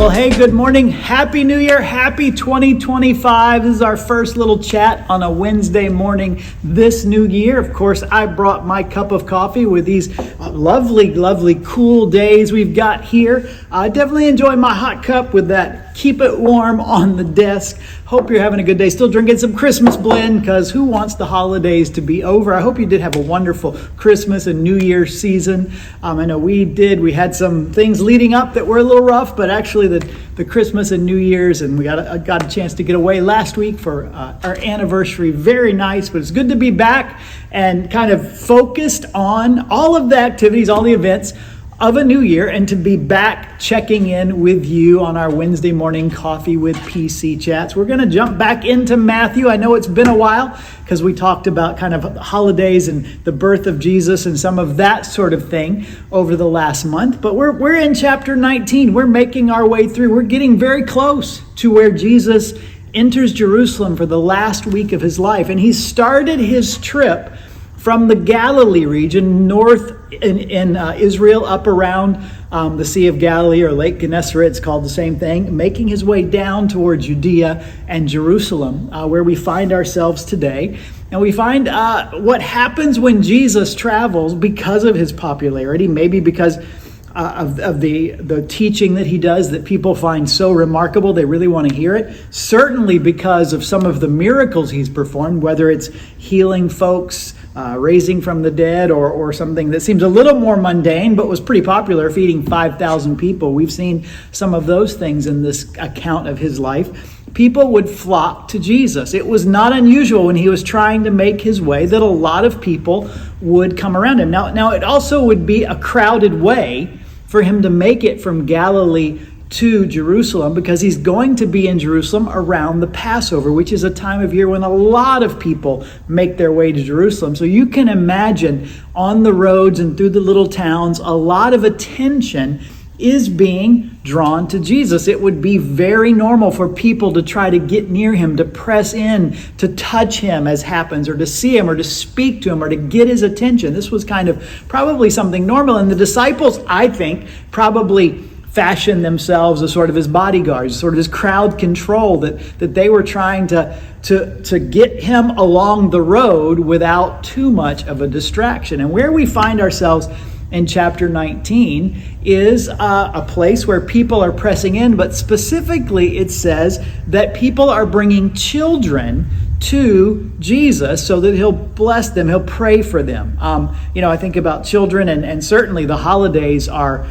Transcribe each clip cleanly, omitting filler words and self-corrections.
Well, hey, good morning. Happy New Year. Happy 2025. This is our first little chat on a Wednesday morning this new year. Of course, I brought my cup of coffee with these lovely, cool days we've got here. I definitely enjoy my hot cup with that keep it warm on the desk. Hope you're having a good day. Still drinking some Christmas blend because who wants the holidays to be over? I hope you did have a wonderful Christmas and New Year's season. I know we did. We had some things leading up that were a little rough, but actually the Christmas and New Year's, and we got a chance to get away last week for our anniversary. Very nice, but it's good to be back and kind of focused on all of the activities, all the events of a new year, and to be back checking in with you on our Wednesday morning coffee with PC chats. We're going to jump back into Matthew. I know it's been a while because we talked about kind of holidays and the birth of Jesus and some of that sort of thing over the last month, but we're in chapter 19. We're making our way through. We're getting very close to where Jesus enters Jerusalem for the last week of his life, and he started his trip from the Galilee region, north in Israel, up around the Sea of Galilee or Lake Gennesaret, it's called the same thing, making his way down toward Judea and Jerusalem, where we find ourselves today. And we find what happens when Jesus travels because of his popularity, maybe because of the teaching that he does that people find so remarkable, they really want to hear it. Certainly because of some of the miracles he's performed, whether it's healing folks, raising from the dead, or something that seems a little more mundane but was pretty popular, feeding 5,000 people. We've seen some of those things in this account of his life. People would flock to Jesus. It was not unusual when he was trying to make his way that a lot of people would come around him. Now it also would be a crowded way for him to make it from Galilee to Jerusalem, because he's going to be in Jerusalem around the Passover, which is a time of year when a lot of people make their way to Jerusalem. So you can imagine on the roads and through the little towns, a lot of attention is being drawn to Jesus. It would be very normal for people to try to get near him, to press in, to touch him as happens, or to see him, or to speak to him, or to get his attention. This was kind of probably something normal. And the disciples, I think, probably fashioned themselves as sort of his bodyguards, sort of his crowd control, that they were trying to get him along the road without too much of a distraction. And where we find ourselves in chapter 19 is a place where people are pressing in, but specifically it says that people are bringing children to Jesus so that he'll bless them, he'll pray for them. I think about children, and certainly the holidays are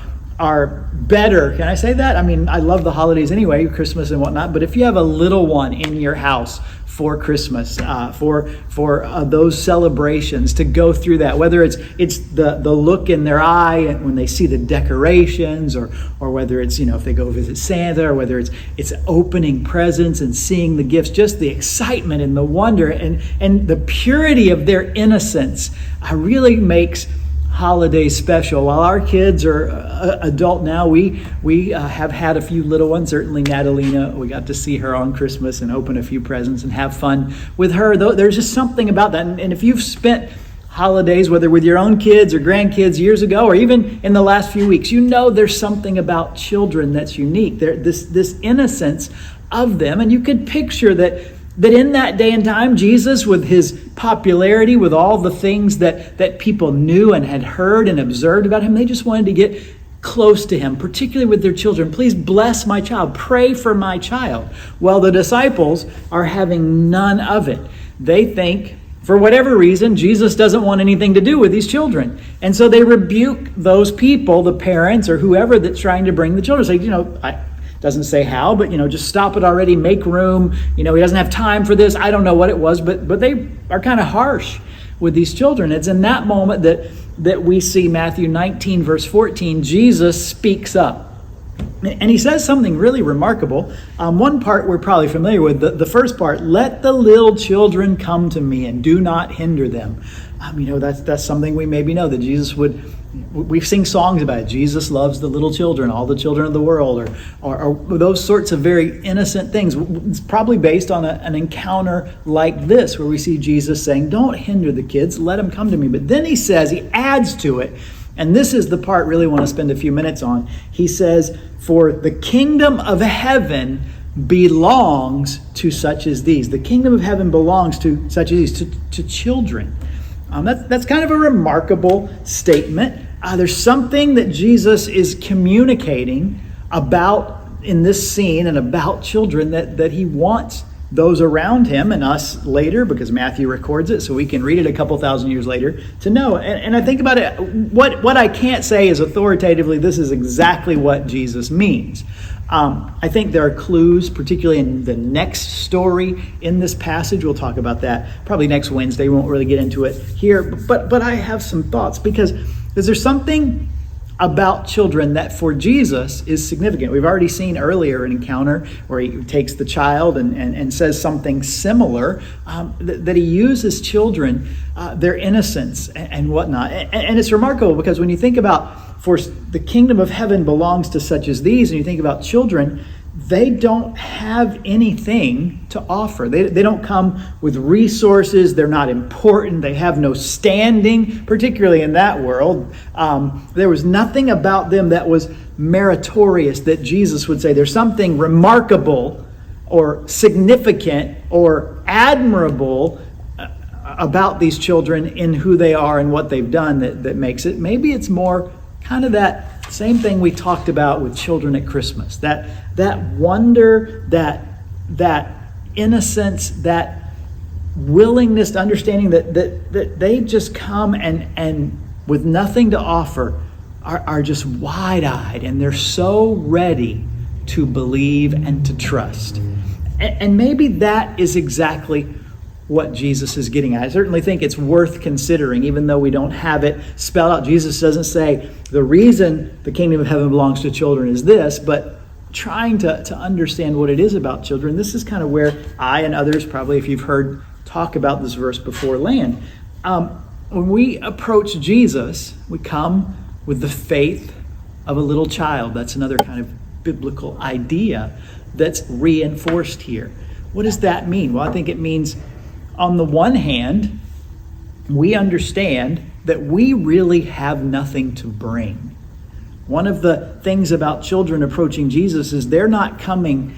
better. Can I say that? I mean, I love the holidays anyway, Christmas and whatnot, but if you have a little one in your house for Christmas, for those celebrations, to go through that, whether it's the look in their eye when they see the decorations, or whether it's, if they go visit Santa, or whether it's opening presents and seeing the gifts, just the excitement and the wonder and the purity of their innocence really makes holidays special. While our kids are adult now, we have had a few little ones. Certainly Natalina, we got to see her on Christmas and open a few presents and have fun with her. There's just something about that. And if you've spent holidays, whether with your own kids or grandkids years ago, or even in the last few weeks, there's something about children that's unique. This innocence of them, and you could picture that in that day and time, Jesus, with his popularity, with all the things that people knew and had heard and observed about him, they just wanted to get close to him, particularly with their children. Please bless my child. Pray for my child. Well, the disciples are having none of it. They think, for whatever reason, Jesus doesn't want anything to do with these children. And so they rebuke those people, the parents or whoever that's trying to bring the children. Say, doesn't say how, but just stop it already, make room. He doesn't have time for this. I don't know what it was, but they are kind of harsh with these children. It's in that moment that we see Matthew 19, verse 14, Jesus speaks up. And he says something really remarkable. One part we're probably familiar with. The first part, let the little children come to me and do not hinder them. That's something we maybe know, that Jesus would. We sing songs about it. Jesus loves the little children, all the children of the world, or those sorts of very innocent things. It's probably based on an encounter like this, where we see Jesus saying, don't hinder the kids, let them come to me. But then he adds to it, And this is the part I really want to spend a few minutes on. He says, for the kingdom of heaven belongs to such as these. The kingdom of heaven belongs to such as these, to children. That's kind of a remarkable statement. There's something that Jesus is communicating about in this scene and about children that he wants those around him and us later, because Matthew records it so we can read it a couple thousand years later, to know. And I think about it, what I can't say is authoritatively this is exactly what Jesus means. I think there are clues, particularly in the next story in this passage. We'll talk about that probably next Wednesday. We won't really get into it here, but I have some thoughts because there's something about children that for Jesus is significant. We've already seen earlier an encounter where he takes the child and says something similar, that he uses children, their innocence and whatnot. And it's remarkable because when you think about, for the kingdom of heaven belongs to such as these, and you think about children, they don't have anything to offer. They don't come with resources. They're not important. They have no standing, particularly in that world. There was nothing about them that was meritorious that Jesus would say there's something remarkable or significant or admirable about these children in who they are and what they've done that makes it. Maybe it's more kind of that same thing we talked about with children at Christmas. That wonder, that innocence, that willingness to understanding that they just come and with nothing to offer are just wide-eyed, and they're so ready to believe and to trust. And maybe that is exactly what Jesus is getting at. I certainly think it's worth considering, even though we don't have it spelled out. Jesus doesn't say the reason the kingdom of heaven belongs to children is this, but trying to understand what it is about children. This is kind of where I and others, probably if you've heard talk about this verse before, land. When we approach Jesus, we come with the faith of a little child. That's another kind of biblical idea that's reinforced here. What does that mean? Well, I think it means, on the one hand, we understand that we really have nothing to bring. One of the things about children approaching Jesus is they're not coming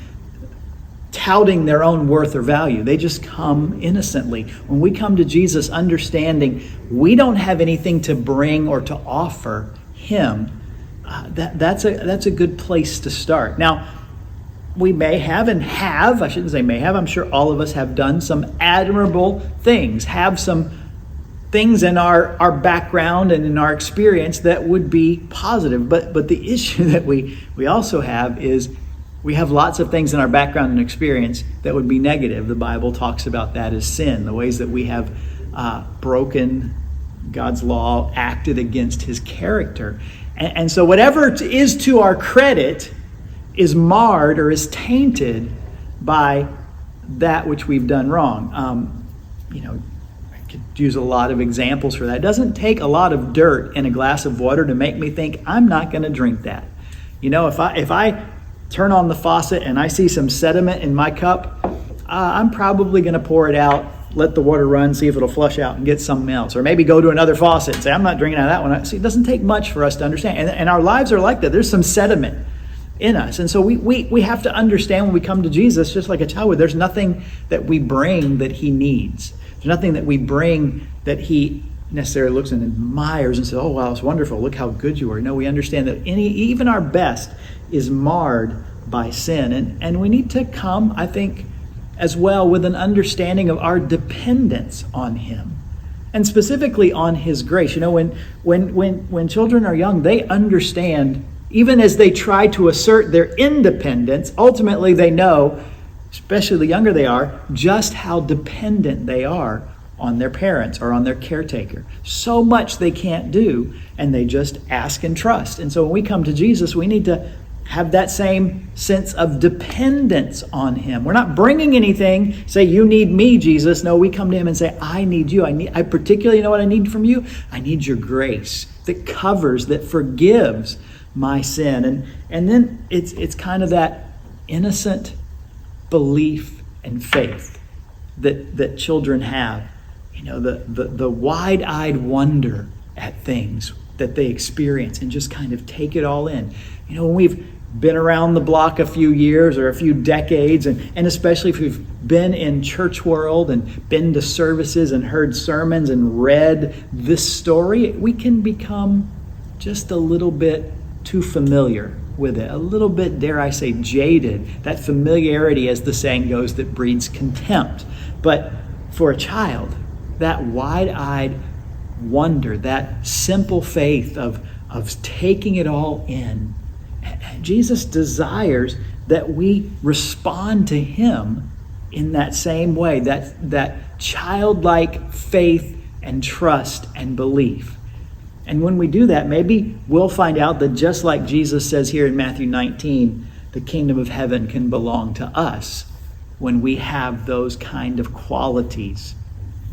touting their own worth or value. They just come innocently. When we come to Jesus understanding we don't have anything to bring or to offer him, that's a good place to start. Now, we may have I shouldn't say may have, I'm sure all of us have done some admirable things, have some things in our background and in our experience that would be positive. But the issue that we also have is we have lots of things in our background and experience that would be negative. The Bible talks about that as sin, the ways that we have broken God's law, acted against his character. And so whatever is to our credit is marred or is tainted by that which we've done wrong. I could use a lot of examples for that. It doesn't take a lot of dirt in a glass of water to make me think I'm not going to drink that. If I turn on the faucet and I see some sediment in my cup, I'm probably going to pour it out, let the water run, see if it'll flush out and get something else. Or maybe go to another faucet and say, I'm not drinking out of that one. See, it doesn't take much for us to understand. And our lives are like that. There's some sediment in us. And so we have to understand when we come to Jesus, just like a child would, there's nothing that we bring that he needs. There's nothing that we bring that he necessarily looks and admires and says, oh, wow, it's wonderful. Look how good you are. No, we understand that even our best is marred by sin. And we need to come, I think, as well with an understanding of our dependence on him. And specifically on his grace. When children are young, they understand, even as they try to assert their independence, ultimately they know, especially the younger they are, just how dependent they are on their parents or on their caretaker. So much they can't do, and they just ask and trust. And so when we come to Jesus, we need to have that same sense of dependence on him. We're not bringing anything, say, you need me, Jesus. No, we come to him and say, I need you. I particularly know what I need from you. I need your grace that covers, that forgives my sin. And then it's kind of that innocent belief and faith that children have. The wide-eyed wonder at things that they experience and just kind of take it all in. You know, when we've been around the block a few years or a few decades, and especially if we've been in church world and been to services and heard sermons and read this story, we can become just a little bit too familiar with it, a little bit, dare I say, jaded. That familiarity, as the saying goes, that breeds contempt. But for a child, that wide-eyed wonder, that simple faith of taking it all in, Jesus desires that we respond to him in that same way, that childlike faith and trust and belief. And when we do that, maybe we'll find out that just like Jesus says here in Matthew 19, the kingdom of heaven can belong to us when we have those kind of qualities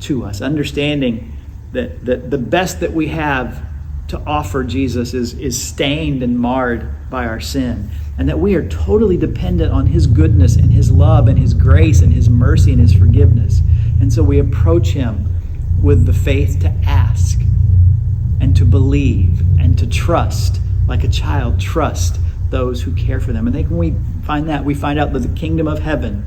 to us. Understanding that the best that we have to offer Jesus is stained and marred by our sin, and that we are totally dependent on his goodness and his love and his grace and his mercy and his forgiveness. And so we approach him with the faith to ask and to believe and to trust, like a child trust those who care for them. And I think when we find that, we find out that the kingdom of heaven,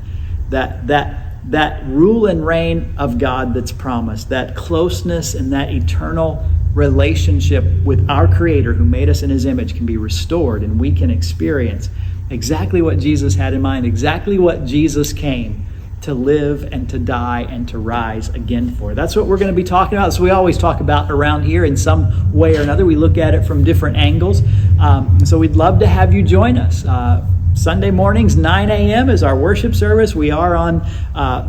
that rule and reign of God that's promised, that closeness and that eternal relationship with our Creator who made us in his image, can be restored, and we can experience exactly what Jesus had in mind, exactly what Jesus came to live and to die and to rise again for. That's what we're going to be talking about. So we always talk about around here in some way or another. We look at it from different angles. So we'd love to have you join us. Sunday mornings, 9 a.m. is our worship service. We are on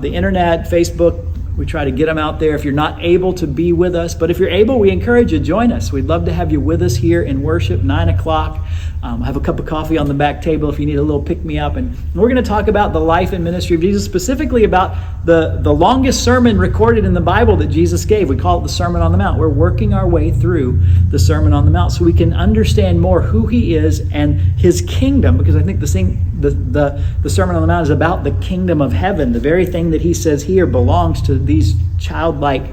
the internet, Facebook. We try to get them out there if you're not able to be with us. But if you're able, we encourage you to join us. We'd love to have you with us here in worship, 9 o'clock. Have a cup of coffee on the back table if you need a little pick-me-up. And we're going to talk about the life and ministry of Jesus, specifically about the longest sermon recorded in the Bible that Jesus gave. We call it the Sermon on the Mount. We're working our way through the Sermon on the Mount so we can understand more who he is and his kingdom, because I think the Sermon on the Mount is about the kingdom of heaven. The very thing that he says here belongs to these childlike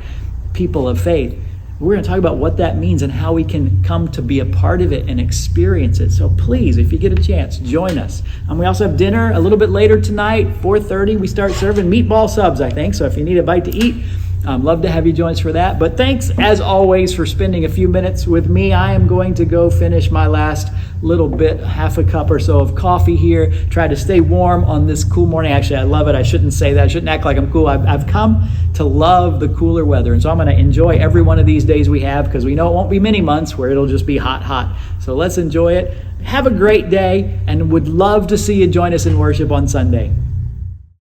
people of faith. We're going to talk about what that means and how we can come to be a part of it and experience it. So please, if you get a chance, join us. We also have dinner a little bit later tonight, 4:30. We start serving meatball subs, I think. So if you need a bite to eat, love to have you join us for that. But thanks, as always, for spending a few minutes with me. I am going to go finish my last little bit, half a cup or so of coffee here. Try to stay warm on this cool morning. Actually, I love it. I shouldn't say that. I shouldn't act like I'm cool. I've come to love the cooler weather. And so I'm going to enjoy every one of these days we have, because we know it won't be many months where it'll just be hot, hot. So let's enjoy it. Have a great day, and would love to see you join us in worship on Sunday.